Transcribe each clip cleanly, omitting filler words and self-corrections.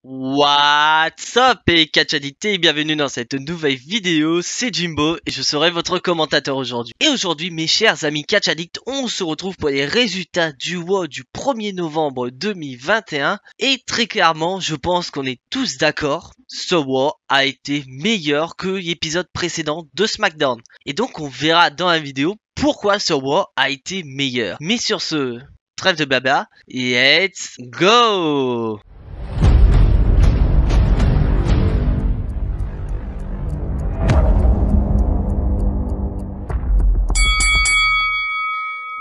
What's up et catch addicts et bienvenue dans cette nouvelle vidéo, c'est Jimbo et je serai votre commentateur aujourd'hui. Et aujourd'hui mes chers amis catch addicts, on se retrouve pour les résultats du WoW du 1er novembre 2021 et très clairement je pense qu'on est tous d'accord, ce WoW a été meilleur que l'épisode précédent de SmackDown. Et donc on verra dans la vidéo pourquoi ce WoW a été meilleur. Mais sur ce, trêve de blabla, let's go!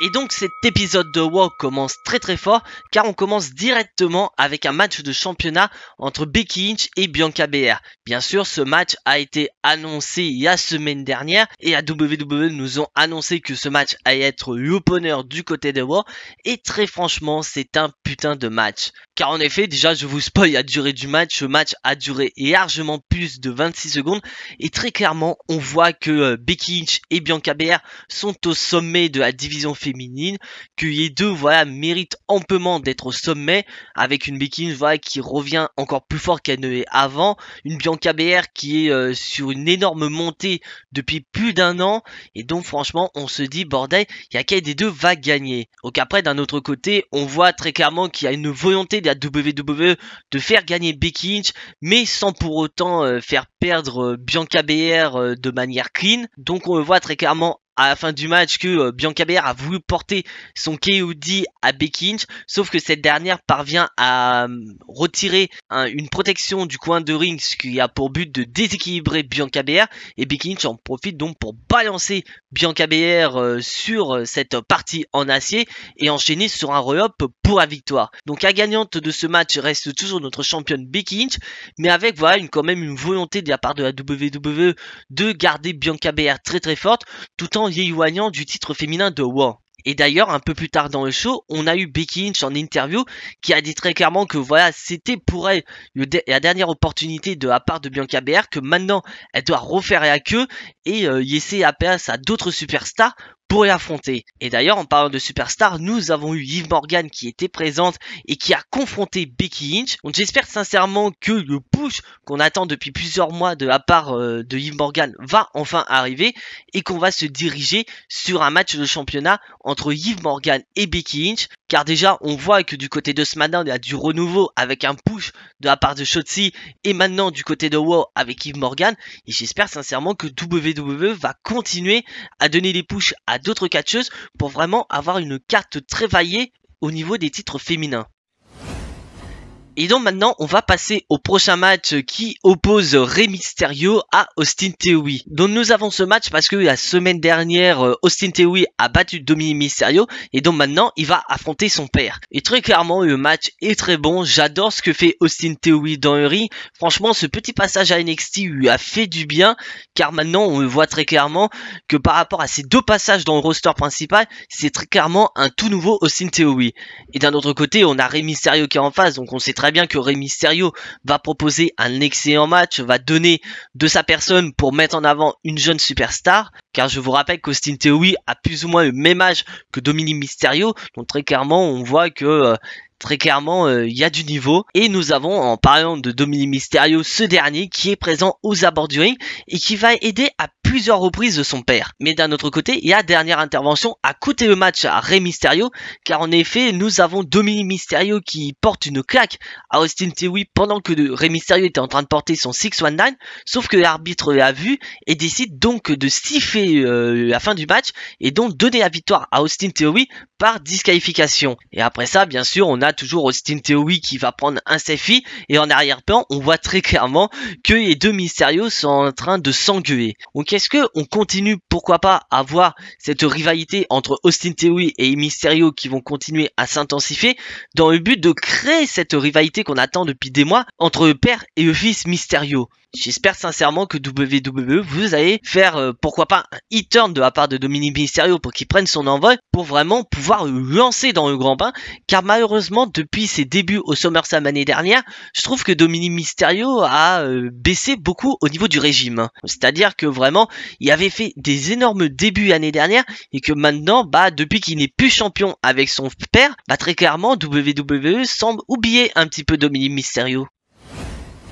Et donc cet épisode de WoW commence très fort car on commence directement avec un match de championnat entre Becky Lynch et Bianca Belair. Bien sûr ce match a été annoncé la semaine dernière et à WWE nous ont annoncé que ce match allait être l'opener du côté de WoW et très franchement c'est un putain de match. Car en effet déjà je vous spoil la durée du match, ce match a duré largement plus de 26 secondes et très clairement on voit que Becky Lynch et Bianca Belair sont au sommet de la division féminine, que les deux méritent amplement d'être au sommet avec une Becky Lynch qui revient encore plus fort qu'elle ne l'est avant, une Bianca Belair qui est sur une énorme montée depuis plus d'un an et donc franchement on se dit bordel, il y a quel des deux va gagner. Donc après d'un autre côté on voit très clairement qu'il y a une volonté de la WWE de faire gagner Becky Lynch mais sans pour autant faire perdre Bianca Belair de manière clean. Donc on le voit très clairement à la fin du match que Bianca Belair a voulu porter son KOD à Becky Lynch, sauf que cette dernière parvient à retirer une protection du coin de ring, ce qui a pour but de déséquilibrer Bianca Belair, et Becky Lynch en profite donc pour balancer Bianca Belair sur cette partie en acier et enchaîner sur un roll-up pour la victoire. Donc la gagnante de ce match reste toujours notre championne Becky Lynch, mais avec quand même une volonté de la part de la WWE de garder Bianca Belair très forte, tout en l'éloignant du titre féminin de WoW. Et d'ailleurs, un peu plus tard dans le show, on a eu Becky Lynch en interview qui a dit très clairement que c'était pour elle la dernière opportunité de la part de Bianca Belair, que maintenant elle doit refaire la queue et laisser la place à d'autres superstars pour l'affronter. Et d'ailleurs, en parlant de superstar, nous avons eu Liv Morgan qui était présente et qui a confronté Becky Lynch. Donc j'espère sincèrement que le push qu'on attend depuis plusieurs mois de la part de Liv Morgan va enfin arriver et qu'on va se diriger sur un match de championnat entre Liv Morgan et Becky Lynch. Car déjà, on voit que du côté de SmackDown, il y a du renouveau avec un push de la part de Shotzi et maintenant du côté de WoW avec Liv Morgan. Et j'espère sincèrement que WWE va continuer à donner des pushs à d'autres catcheuses pour vraiment avoir une carte très variée au niveau des titres féminins. Et donc maintenant on va passer au prochain match qui oppose Rey Mysterio à Austin Theory. Donc nous avons ce match parce que la semaine dernière Austin Theory a battu Dominic Mysterio et donc maintenant il va affronter son père. Et très clairement le match est très bon, j'adore ce que fait Austin Theory dans le ring. Franchement ce petit passage à NXT lui a fait du bien car maintenant on le voit très clairement que par rapport à ces deux passages dans le roster principal, c'est très clairement un tout nouveau Austin Theory. Et d'un autre côté on a Rey Mysterio qui est en face, donc on sait très bien que Rey Mysterio va proposer un excellent match, va donner de sa personne pour mettre en avant une jeune superstar, car je vous rappelle qu'Austin Theory a plus ou moins le même âge que Dominic Mysterio, donc très clairement on voit que il y a du niveau. Et nous avons, en parlant de Dominic Mysterio, ce dernier qui est présent aux abords du ring et qui va aider à plusieurs reprises de son père. Mais d'un autre côté, la dernière intervention a coûté le match à Rey Mysterio, car en effet, nous avons Dominic Mysterio qui porte une claque à Austin Theory pendant que Rey Mysterio était en train de porter son 619, sauf que l'arbitre l'a vu et décide donc de siffler la fin du match et donc donner la victoire à Austin Theory par disqualification. Et après ça, bien sûr, on a toujours Austin Theory qui va prendre un selfie et en arrière-plan, on voit très clairement que les deux Mysterio sont en train de s'engueuler. Donc est-ce que on continue, pourquoi pas, à voir cette rivalité entre Austin Theory et Mysterio qui vont continuer à s'intensifier dans le but de créer cette rivalité qu'on attend depuis des mois entre le père et le fils Mysterio. J'espère sincèrement que WWE vous allez faire pourquoi pas un e-turn de la part de Dominic Mysterio pour qu'il prenne son envol pour vraiment pouvoir le lancer dans le grand bain, car malheureusement depuis ses débuts au SummerSlam l'année dernière, je trouve que Dominic Mysterio a baissé beaucoup au niveau du régime. C'est-à-dire que vraiment il avait fait des énormes débuts l'année dernière et que maintenant depuis qu'il n'est plus champion avec son père, très clairement WWE semble oublier un petit peu Dominic Mysterio.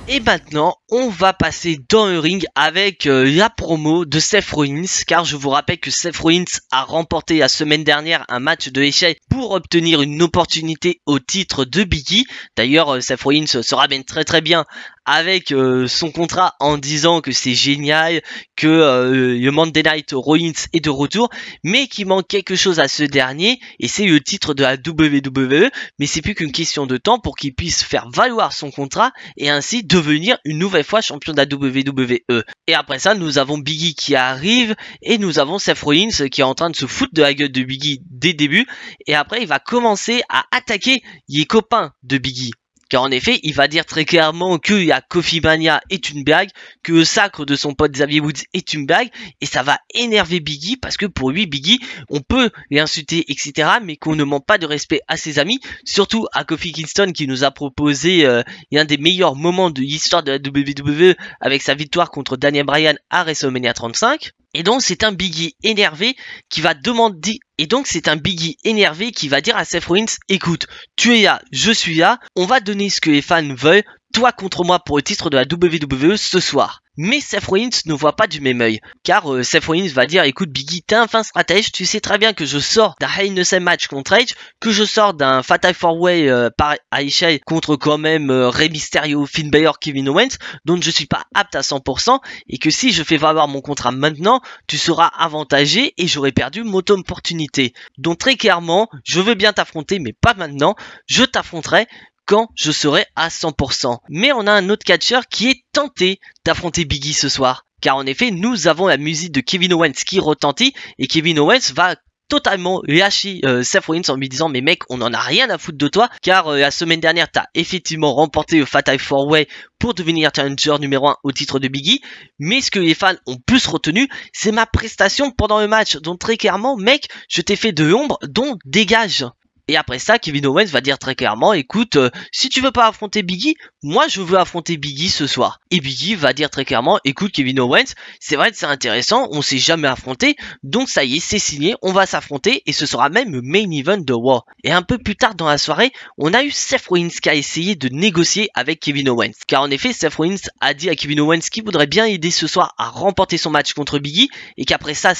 Et maintenant, on va passer dans le ring avec la promo de Seth Rollins, car je vous rappelle que Seth Rollins a remporté la semaine dernière un match de échecs pour obtenir une opportunité au titre de Biggie. D'ailleurs, Seth Rollins se ramène très bien avec son contrat en disant que c'est génial, que le Monday Night Rollins est de retour, mais qu'il manque quelque chose à ce dernier, et c'est le titre de la WWE, mais c'est plus qu'une question de temps pour qu'il puisse faire valoir son contrat et ainsi devenir une nouvelle fois champion de la WWE. Et après ça, nous avons Biggie qui arrive et nous avons Seth Rollins qui est en train de se foutre de la gueule de Biggie dès le début, et après il va commencer à attaquer les copains de Biggie. Car en effet, il va dire très clairement que la Coffee Mania est une blague, que le sacre de son pote Xavier Woods est une blague, et ça va énerver Biggie parce que pour lui, Biggie, on peut l'insulter, etc., mais qu'on ne manque pas de respect à ses amis, surtout à Kofi Kingston qui nous a proposé l'un des meilleurs moments de l'histoire de la WWE avec sa victoire contre Daniel Bryan à WrestleMania 35. Et donc c'est un Biggie énervé qui va demander, dire à Seth Rollins, écoute, tu es là, je suis là, on va donner ce que les fans veulent, toi contre moi pour le titre de la WWE ce soir. Mais Seth Rollins ne voit pas du même œil, car Seth Rollins va dire, écoute Biggie, t'es un fin stratège, tu sais très bien que je sors d'un Hell in a Cell match contre Edge, que je sors d'un Fatal 4-Way par Aisha contre quand même Rey Mysterio, Finn Balor, Kevin Owens, donc je suis pas apte à 100%, et que si je fais valoir mon contrat maintenant, tu seras avantagé et j'aurai perdu mon opportunité. Donc très clairement, je veux bien t'affronter, mais pas maintenant, je t'affronterai quand je serai à 100%. Mais on a un autre catcheur qui est tenté d'affronter Biggie ce soir. Car en effet, nous avons la musique de Kevin Owens qui retentit et Kevin Owens va totalement lâcher Seth Rollins en lui disant mais mec, on en a rien à foutre de toi car la semaine dernière t'as effectivement remporté le Fatal 4-Way pour devenir challenger numéro 1 au titre de Biggie, mais ce que les fans ont plus retenu c'est ma prestation pendant le match, donc très clairement mec, je t'ai fait de l'ombre, donc dégage. Et après ça, Kevin Owens va dire très clairement, écoute, si tu veux pas affronter Biggie, moi je veux affronter Biggie ce soir. Et Biggie va dire très clairement, écoute Kevin Owens, c'est vrai que c'est intéressant, on s'est jamais affronté, donc ça y est, c'est signé, on va s'affronter et ce sera même le main event de Raw. Et un peu plus tard dans la soirée, on a eu Seth Rollins qui a essayé de négocier avec Kevin Owens. Car en effet, Seth Rollins a dit à Kevin Owens qu'il voudrait bien aider ce soir à remporter son match contre Biggie et qu'après ça,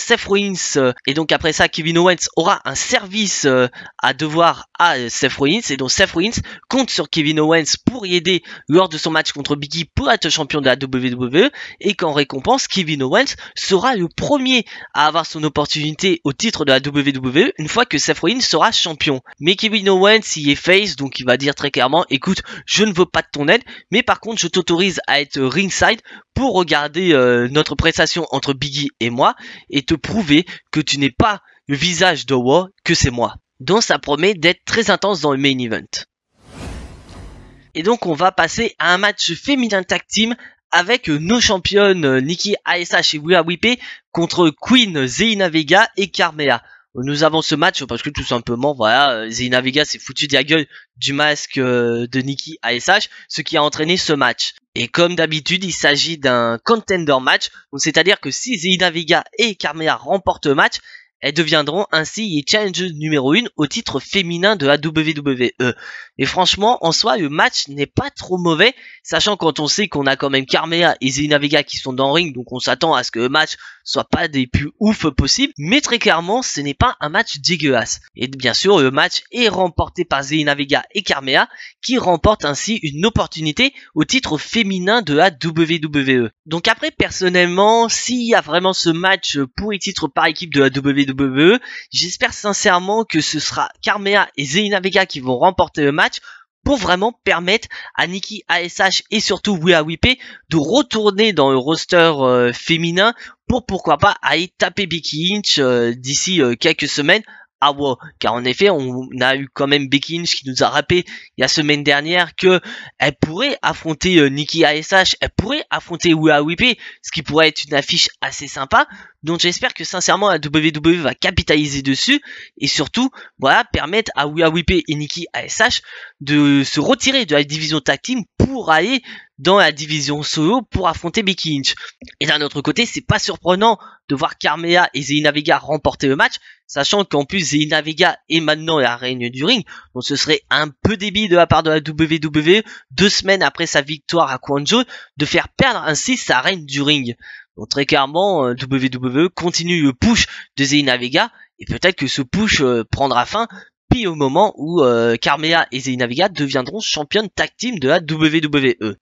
Kevin Owens aura un service à devoir à Seth Rollins et donc Seth Rollins compte sur Kevin Owens pour y aider lors de son match contre Biggie pour être champion de la WWE et qu'en récompense Kevin Owens sera le premier à avoir son opportunité au titre de la WWE une fois que Seth Rollins sera champion. Mais Kevin Owens y est face, donc il va dire très clairement, écoute, je ne veux pas de ton aide, mais par contre je t'autorise à être ringside pour regarder notre prestation entre Biggie et moi et te prouver que tu n'es pas le visage de Raw, que c'est moi. Donc ça promet d'être très intense dans le main event. Et donc on va passer à un match féminin tag team avec nos championnes Nikki ASH et Rhea Ripley contre Queen, Zelina Vega et Carmella. Nous avons ce match parce que tout simplement, voilà, Zelina Vega s'est foutu de la gueule du masque de Nikki ASH, ce qui a entraîné ce match. Et comme d'habitude, il s'agit d'un contender match, c'est-à-dire que si Zelina Vega et Carmella remportent le match, elles deviendront ainsi les challengers numéro 1 au titre féminin de la WWE. Et franchement, en soi, le match n'est pas trop mauvais, sachant quand on sait qu'on a quand même Carmella et Zelina Vega qui sont dans le ring, donc on s'attend à ce que le match soit pas des plus ouf possibles, mais très clairement, ce n'est pas un match dégueulasse. Et bien sûr, le match est remporté par Zelina Vega et Carmella, qui remportent ainsi une opportunité au titre féminin de la WWE. Donc après, personnellement, s'il y a vraiment ce match pour les titres par équipe de la WWE, j'espère sincèrement que ce sera Carmella et Zelina Vega qui vont remporter le match pour vraiment permettre à Nikki ASH et surtout Rhea Ripley de retourner dans le roster féminin pour pourquoi pas aller taper Becky Lynch d'ici quelques semaines à Raw. Car en effet, on a eu quand même Becky Lynch qui nous a rappelé la semaine dernière que elle pourrait affronter Nikki ASH, elle pourrait affronter Rhea Ripley, ce qui pourrait être une affiche assez sympa. Donc j'espère que sincèrement la WWE va capitaliser dessus et surtout voilà permettre à Rhea Ripley et Nikki ASH de se retirer de la division tag team pour aller dans la division solo pour affronter Becky Lynch. Et d'un autre côté, c'est pas surprenant de voir Carmella et Zelina Vega remporter le match, sachant qu'en plus Zelina Vega est maintenant la reine du ring, donc ce serait un peu débile de la part de la WWE, 2 semaines après sa victoire à Guangzhou, de faire perdre ainsi sa reine du ring. Donc très clairement, WWE continue le push de Zelina Vega, et peut-être que ce push prendra fin puis au moment où Carmella et Zelina Vega deviendront championnes tag team de la WWE.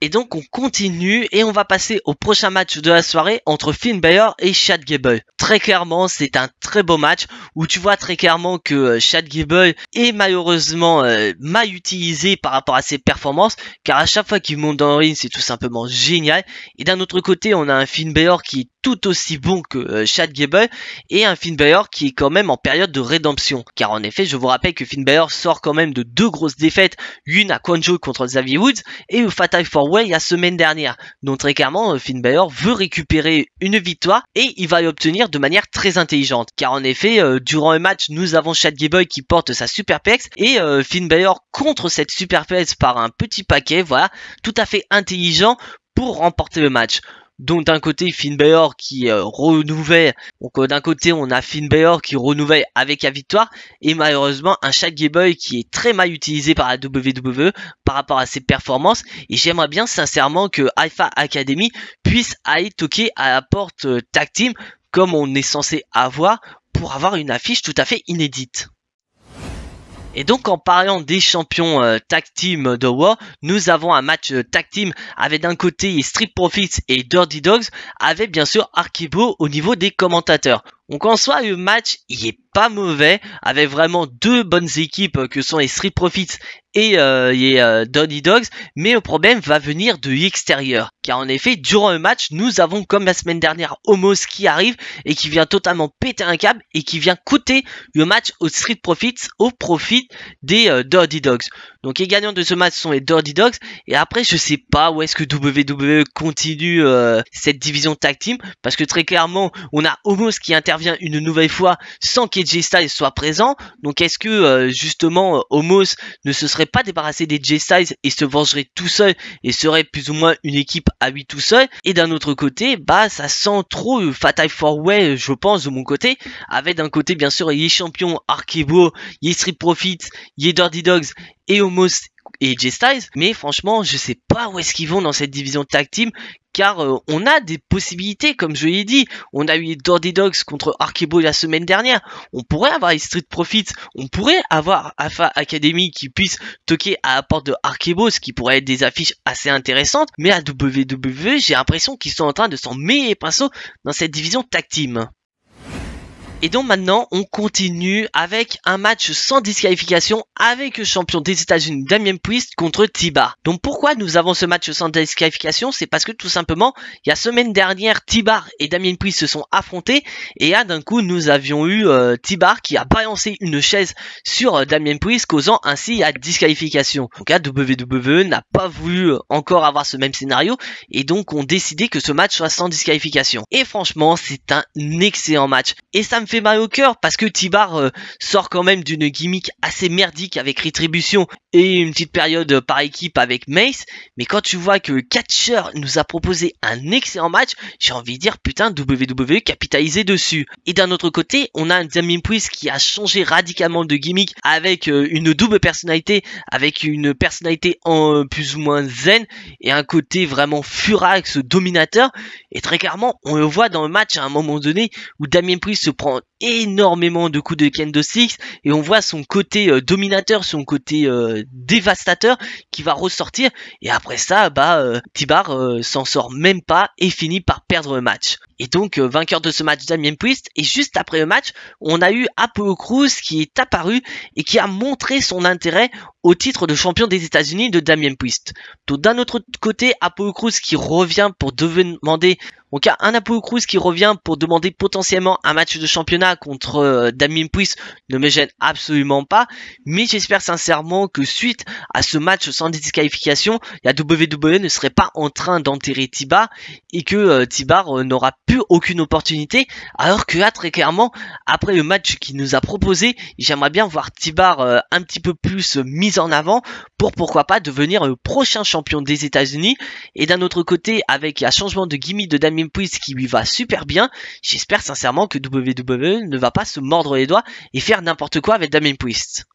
Et donc on continue et on va passer au prochain match de la soirée entre Finn Balor et Chad Gable. Très clairement c'est un très beau match où tu vois très clairement que Chad Gable est malheureusement mal utilisé par rapport à ses performances, car à chaque fois qu'il monte dans le ring c'est tout simplement génial. Et d'un autre côté on a un Finn Balor qui est tout aussi bon que Chad Gable et un Finn Balor qui est quand même en période de rédemption, car en effet je vous rappelle que Finn Balor sort quand même de 2 grosses défaites, une à Guangzhou contre Xavier Woods et au Fatal 4-Way la semaine dernière. Donc très clairement Finn Balor veut récupérer une victoire et il va l'obtenir de manière très intelligente, car en effet durant le match nous avons Chad Gable qui porte sa superplex et Finn Balor contre cette superplex par un petit paquet, voilà, tout à fait intelligent pour remporter le match. Donc d'un côté Finn Balor qui renouvelle, donc d'un côté on a Finn Balor qui renouvelle avec la victoire, et malheureusement un Chad Gable qui est très mal utilisé par la WWE par rapport à ses performances, et j'aimerais bien sincèrement que Alpha Academy puisse aller toquer à la porte tag team comme on est censé avoir pour avoir une affiche tout à fait inédite. Et donc en parlant des champions tag team de Raw, nous avons un match tag team avec d'un côté Street Profits et Dirty Dogs, avec bien sûr Arkibo au niveau des commentateurs. Donc en soi le match il est pas mauvais, avec vraiment 2 bonnes équipes que sont les Street Profits et les Dirty Dogs, mais le problème va venir de l'extérieur, car en effet durant le match nous avons comme la semaine dernière Omos qui arrive et qui vient totalement péter un câble et qui vient coûter le match aux Street Profits au profit des Dirty Dogs. Donc les gagnants de ce match sont les Dirty Dogs, et après je sais pas où est-ce que WWE continue cette division tag team, parce que très clairement on a Omos qui intervient une nouvelle fois sans qu'AJ Styles soit présent. Donc est-ce que justement Omos ne se serait pas débarrassé des AJ Styles et se vengerait tout seul et serait plus ou moins une équipe à 8 tout seul? Et d'un autre côté bah ça sent trop Fatal 4-Way je pense de mon côté, avec d'un côté bien sûr les champions Arkibo, les Street Profits, les Dirty Dogs et Omos et AJ Styles, mais franchement je sais pas où est-ce qu'ils vont dans cette division tag team, car on a des possibilités comme je l'ai dit. On a eu les Dirty Dogs contre Arkibo la semaine dernière, on pourrait avoir les Street Profits, on pourrait avoir Alpha Academy qui puisse toquer à la porte de Arkibo, ce qui pourrait être des affiches assez intéressantes, mais à WWE j'ai l'impression qu'ils sont en train de s'en mêler les pinceaux dans cette division tag team. Et donc maintenant on continue avec un match sans disqualification avec le champion des États-Unis Damien Priest contre T-Bar. Donc pourquoi nous avons ce match sans disqualification? C'est parce que tout simplement la semaine dernière T-Bar et Damien Priest se sont affrontés, et là d'un coup nous avions eu T-Bar qui a balancé une chaise sur Damien Priest, causant ainsi la disqualification. Donc là WWE n'a pas voulu encore avoir ce même scénario, et donc ont décidé que ce match soit sans disqualification. Et franchement c'est un excellent match, et ça me fait mal au cœur parce que T-Bar sort quand même d'une gimmick assez merdique avec Rétribution et une petite période par équipe avec Mace, mais quand tu vois que Catcher nous a proposé un excellent match, j'ai envie de dire putain WWE capitalisé dessus. Et d'un autre côté on a un Damien Priest qui a changé radicalement de gimmick avec une double personnalité, avec une personnalité en plus ou moins zen et un côté vraiment furax dominateur, et très clairement on le voit dans le match à un moment donné où Damien Priest se prend énormément de coups de kendo stick et on voit son côté dominateur, son côté dévastateur qui va ressortir, et après ça bah T-Bar s'en sort même pas et finit par perdre le match. Et donc vainqueur de ce match Damien Priest, et juste après le match on a eu Apollo Crews qui est apparu et qui a montré son intérêt au titre de champion des États-Unis de Damien Priest. Donc d'un autre côté Apollo Crews qui revient pour demander, donc un Apollo Crews qui revient pour demander potentiellement un match de championnat championnat contre Damien Priest ne me gêne absolument pas, mais j'espère sincèrement que suite à ce match sans disqualification, la WWE ne serait pas en train d'enterrer T-Bar et que T-Bar n'aura plus aucune opportunité, alors que là, très clairement, après le match qu'il nous a proposé, j'aimerais bien voir T-Bar un petit peu plus mis en avant pour pourquoi pas devenir le prochain champion des États-Unis. Et d'un autre côté, avec un changement de gimmick de Damien Priest qui lui va super bien, j'espère sincèrement que WWE ne va pas se mordre les doigts et faire n'importe quoi avec Damien Priest.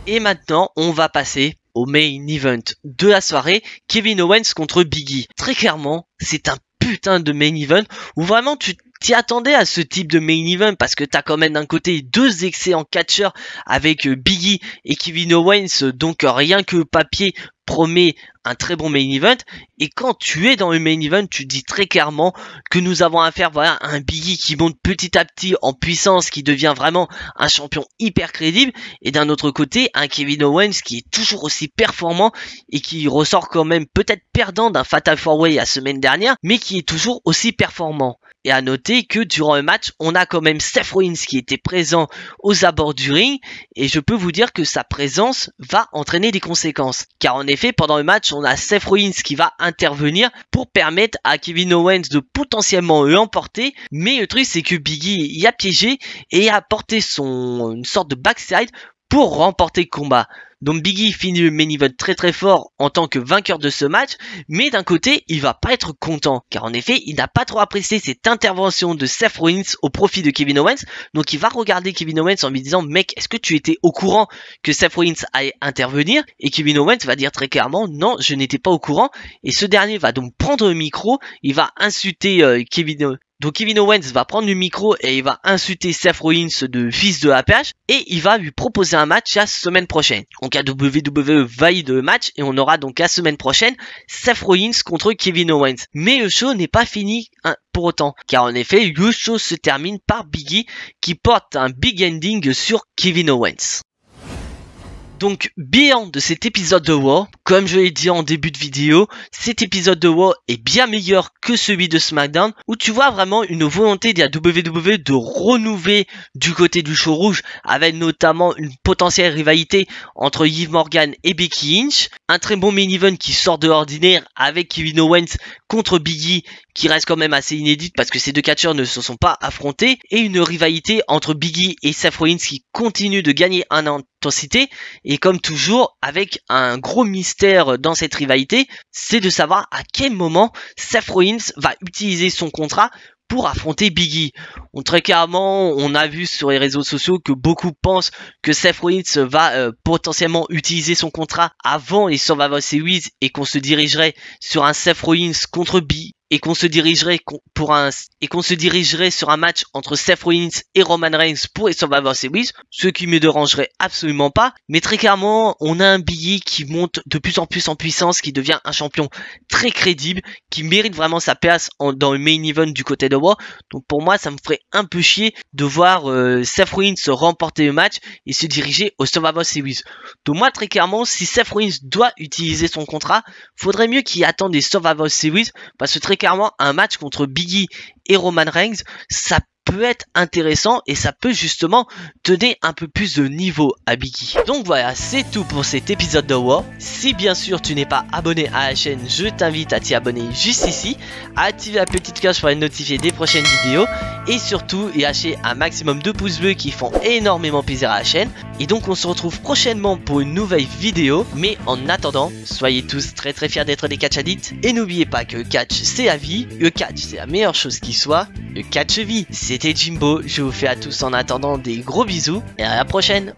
Et maintenant, on va passer au main event de la soirée, Kevin Owens contre Big E. Très clairement, c'est un putain de main event où vraiment tu t'y attendais à ce type de main event parce que t'as quand même d'un côté deux excellents catcheurs avec Big E et Kevin Owens, donc rien que papier promet un très bon main event. Et quand tu es dans le main event, tu dis très clairement que nous avons affaire à un Big E qui monte petit à petit en puissance, qui devient vraiment un champion hyper crédible, et d'un autre côté un Kevin Owens qui est toujours aussi performant et qui ressort quand même peut-être perdant d'un Fatal 4-Way la semaine dernière, mais qui est toujours aussi performant. Et à noter que durant le match, on a quand même Seth Rollins qui était présent aux abords du ring, et je peux vous dire que sa présence va entraîner des conséquences. Car en effet, pendant le match, on a Seth Rollins qui va intervenir pour permettre à Kevin Owens de potentiellement l'emporter, mais le truc c'est que Big E y a piégé et a porté une sorte de backside pour remporter le combat. Donc Big E finit le main event très fort en tant que vainqueur de ce match, mais d'un côté il va pas être content, car en effet il n'a pas trop apprécié cette intervention de Seth Rollins au profit de Kevin Owens. Donc il va regarder Kevin Owens en lui disant: mec, est-ce que tu étais au courant que Seth Rollins allait intervenir? Et Kevin Owens va dire très clairement: non, je n'étais pas au courant. Et ce dernier va donc prendre le micro, il va insulter Donc Kevin Owens va prendre le micro et il va insulter Seth Rollins de fils de APH et il va lui proposer un match la semaine prochaine. Donc la WWE valide le match et on aura donc la semaine prochaine Seth Rollins contre Kevin Owens. Mais le show n'est pas fini pour autant, car en effet le show se termine par Big E qui porte un big ending sur Kevin Owens. Donc, bilan de cet épisode de Raw, comme je l'ai dit en début de vidéo, cet épisode de Raw est bien meilleur que celui de SmackDown, où tu vois vraiment une volonté de la WWE de renouveler du côté du show rouge, avec notamment une potentielle rivalité entre Liv Morgan et Becky Lynch, un très bon main event qui sort de l'ordinaire avec Kevin Owens contre Big E, qui reste quand même assez inédite parce que ces deux catcheurs ne se sont pas affrontés, et une rivalité entre Big E et Seth Rollins qui continue de gagner en intensité. Et comme toujours, avec un gros mystère dans cette rivalité, c'est de savoir à quel moment Seth Rollins va utiliser son contrat pour affronter Big E. Très clairement, on a vu sur les réseaux sociaux que beaucoup pensent que Seth Rollins va potentiellement utiliser son contrat avant les Survivor Series et qu'on se dirigerait sur un Seth Rollins contre Big et qu'on se dirigerait sur un match entre Seth Rollins et Roman Reigns pour les Survivor Series, ce qui me dérangerait absolument pas. Mais très clairement, on a un Big E qui monte de plus en plus en puissance, qui devient un champion très crédible, qui mérite vraiment sa place dans le main event du côté de Raw. Donc pour moi, ça me ferait un peu chier de voir Seth Rollins remporter le match et se diriger au Survivor Series. Donc moi, très clairement, si Seth Rollins doit utiliser son contrat, faudrait mieux qu'il attende les Survivor Series, parce que très clairement, un match contre Big E et Roman Reigns, ça peut être intéressant et ça peut justement donner un peu plus de niveau à Big E. Donc voilà, c'est tout pour cet épisode de Raw. Si bien sûr tu n'es pas abonné à la chaîne, je t'invite à t'y abonner juste ici, à activer la petite cloche pour être notifié des prochaines vidéos et surtout lâcher un maximum de pouces bleus qui font énormément plaisir à la chaîne. Et donc on se retrouve prochainement pour une nouvelle vidéo, mais en attendant, soyez tous très fiers d'être des catch addicts et n'oubliez pas que le catch c'est la vie, le catch c'est la meilleure chose qui soit, le catch vie. C'était Jimbo, je vous fais à tous en attendant des gros bisous et à la prochaine.